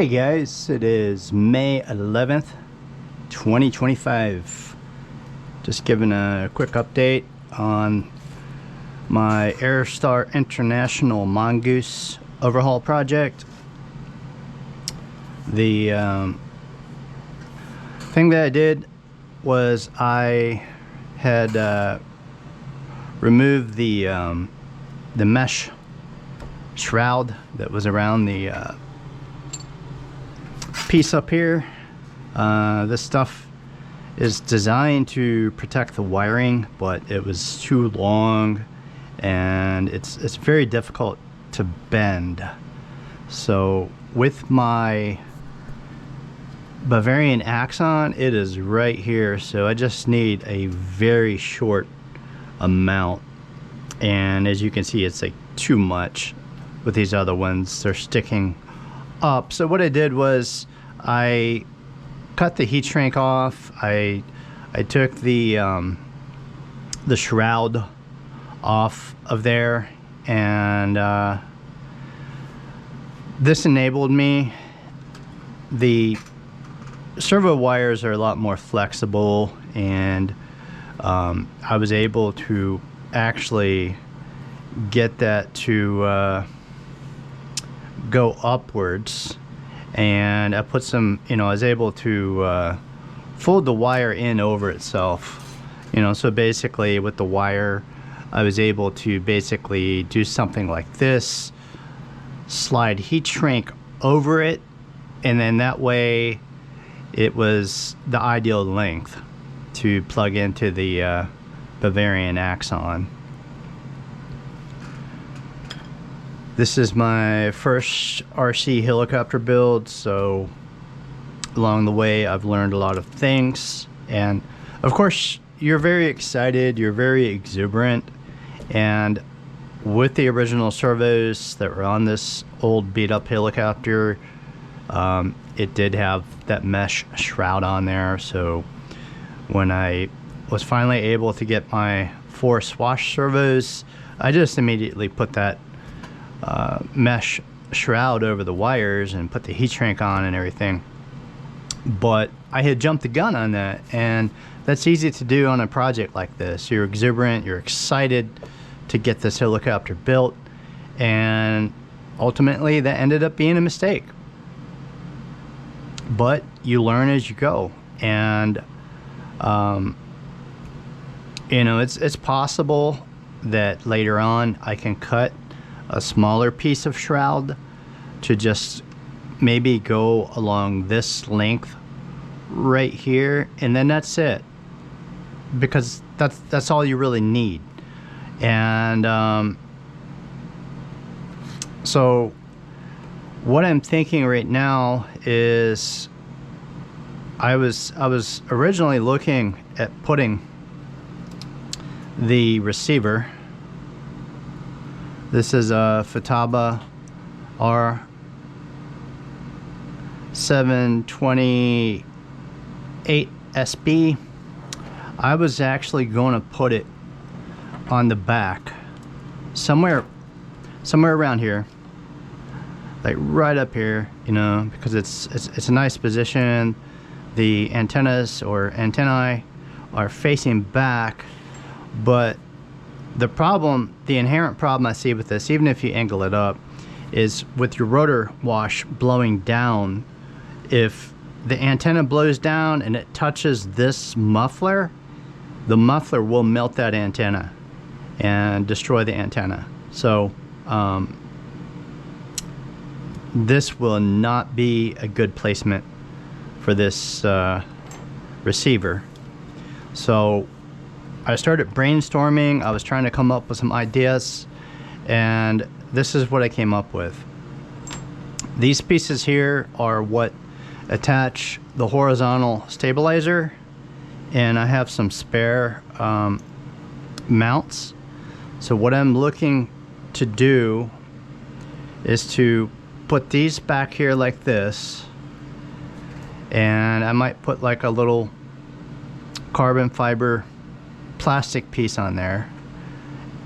Hey guys, it is May 11th, 2025. Just giving a quick update on my Airstar International Mongoose overhaul project. The thing that I did was I had removed the mesh shroud that was around the piece up here. This stuff is designed to protect the wiring, but it was too long and it's very difficult to bend. So with my Bavarian Axon, it is right here, so I just need a very short amount, and as you can see, it's like too much with these other ones. They're sticking up. So what I did was I cut the heat shrink off. I took the shroud off of there, and this enabled me. The servo wires are a lot more flexible, and I was able to actually get that to go upwards, and I put some, I was able to fold the wire in over itself, so basically with the wire I was able to basically do something like this, slide heat shrink over it, and then that way it was the ideal length to plug into the Bavarian Axon. This is my first RC helicopter build, so along the way I've learned a lot of things, and of course you're very excited, you're very exuberant, and with the original servos that were on this old beat up helicopter, it did have that mesh shroud on there. So when I was finally able to get my 4 swash servos, I just immediately put that mesh shroud over the wires and put the heat shrink on and everything. But I had jumped the gun on that, and that's easy to do on a project like this. You're exuberant, you're excited to get this helicopter built, and ultimately that ended up being a mistake. But you learn as you go, and it's possible that later on I can cut a smaller piece of shroud to just maybe go along this length right here, and then that's it, because that's all you really need. And so what I'm thinking right now is I was originally looking at putting the receiver. This is a Futaba R728SB. I was actually going to put it on the back, somewhere around here, like right up here, because it's a nice position. The antennae are facing back, but the inherent problem I see with this, even if you angle it up, is with your rotor wash blowing down. If the antenna blows down and it touches this muffler, the muffler will melt that antenna and destroy the antenna. So this will not be a good placement for this receiver. So I started brainstorming. I was trying to come up with some ideas, and this is what I came up with. These pieces here are what attach the horizontal stabilizer, and I have some spare mounts. So what I'm looking to do is to put these back here like this, and I might put like a little carbon fiber plastic piece on there,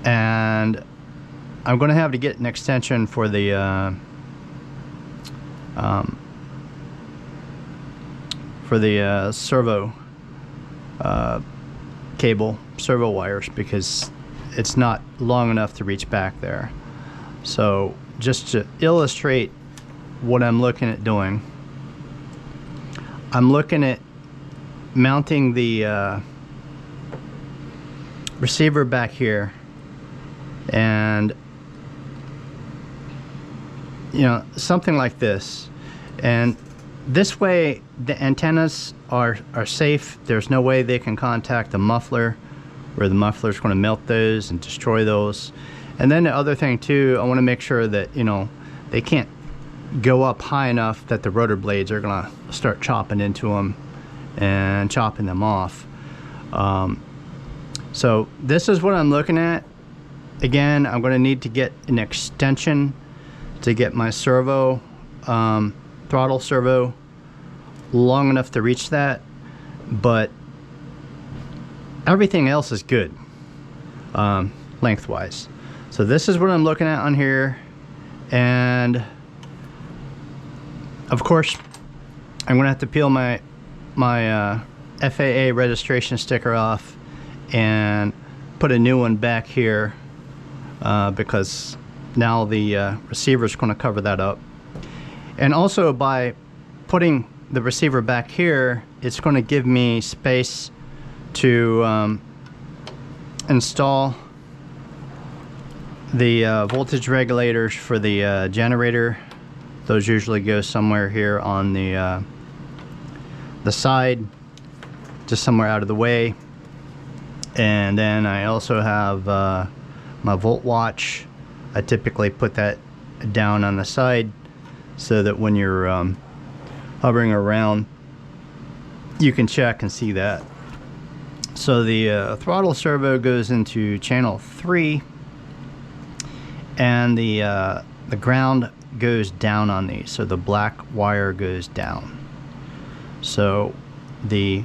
and I'm going to have to get an extension for the for the servo cable, servo wires, because it's not long enough to reach back there. So just to illustrate what I'm looking at doing, I'm looking at mounting the receiver back here, and you know, something like this, and this way the antennas are safe. There's no way they can contact the muffler, where the muffler is going to melt those and destroy those. And then the other thing too, I want to make sure that, you know, they can't go up high enough that the rotor blades are going to start chopping into them and chopping them off. So this is what I'm looking at. Again, I'm going to need to get an extension to get my servo, throttle servo, long enough to reach that, but everything else is good lengthwise. So this is what I'm looking at on here, and of course I'm gonna have to peel my FAA registration sticker off and put a new one back here, because now the receiver is going to cover that up. And also, by putting the receiver back here, it's going to give me space to install the voltage regulators for the generator. Those usually go somewhere here on the side, just somewhere out of the way. And then I also have my volt watch. I typically put that down on the side so that when you're hovering around, you can check and see that. So the throttle servo goes into channel 3, and the ground goes down on these, so the black wire goes down. So the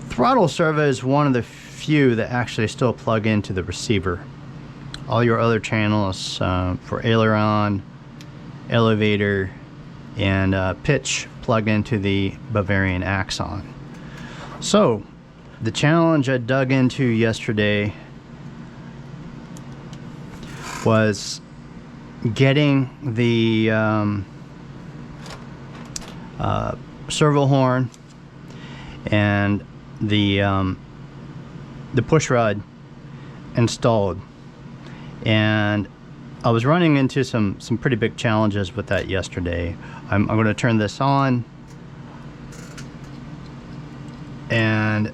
throttle servo is one of the few that actually still plug into the receiver. All your other channels for aileron, elevator, and pitch plug into the Bavarian axon. So the challenge I dug into yesterday was getting the servo horn and the push rod installed. And I was running into some pretty big challenges with that yesterday. I'm going to turn this on, and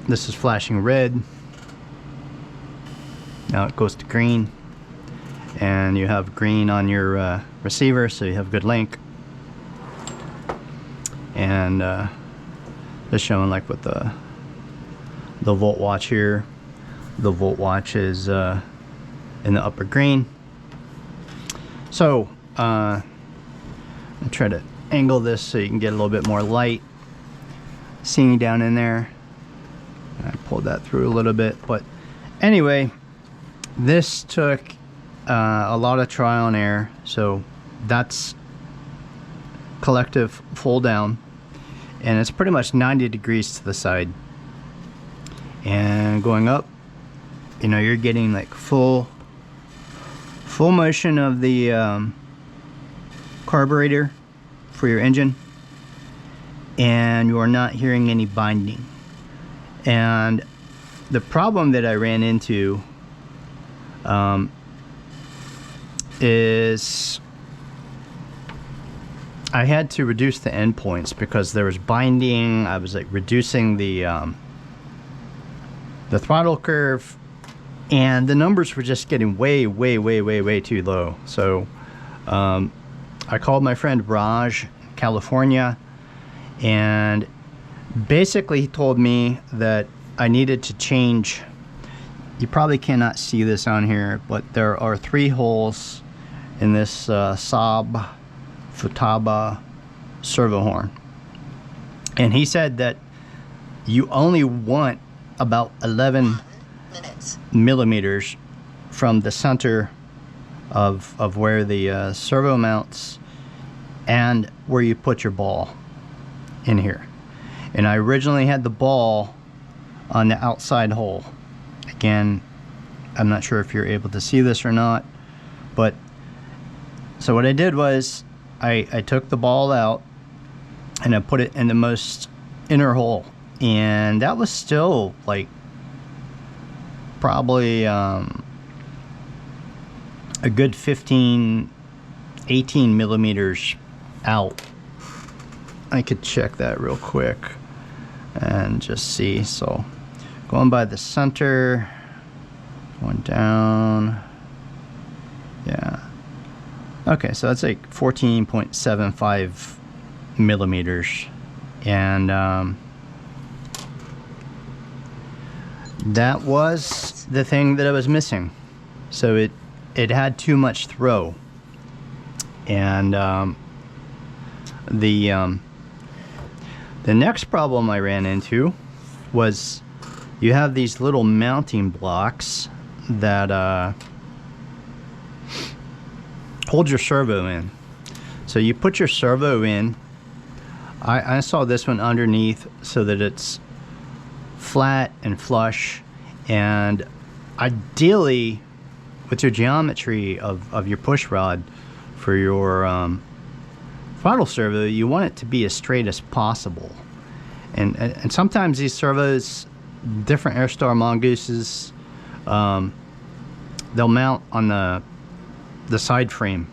this is flashing red. Now it goes to green, and you have green on your receiver, so you have good link. And just showing like with the volt watch here. The volt watch is in the upper green. So I'll try to angle this so you can get a little bit more light seeing down in there. I pulled that through a little bit, but anyway, this took a lot of trial and error. So that's collective full down, and it's pretty much 90 degrees to the side. And going up, you know, you're getting like full motion of the carburetor for your engine, and you are not hearing any binding. And the problem that I ran into is I had to reduce the endpoints because there was binding. I was like reducing the throttle curve, and the numbers were just getting way too low. So I called my friend Raj, California, and basically he told me that I needed to change. You probably cannot see this on here, but there are 3 holes in this Saab Futaba servo horn, and he said that you only want about 11 millimeters from the center of where the servo mounts and where you put your ball in here. And I originally had the ball on the outside hole. Again, I'm not sure if you're able to see this or not, but so what I did was I took the ball out and I put it in the most inner hole, and that was still like probably a good 18 millimeters out. I could check that real quick and just see. So going by the center, going down, yeah, okay, so that's like 14.75 millimeters, and that was the thing that I was missing. So it had too much throw, and the next problem I ran into was you have these little mounting blocks that hold your servo in. So you put your servo in. I saw this one underneath so that it's flat and flush, and ideally with your geometry of your push rod for your throttle servo, you want it to be as straight as possible. And sometimes these servos, different Airstar Mongooses, they'll mount on the side frame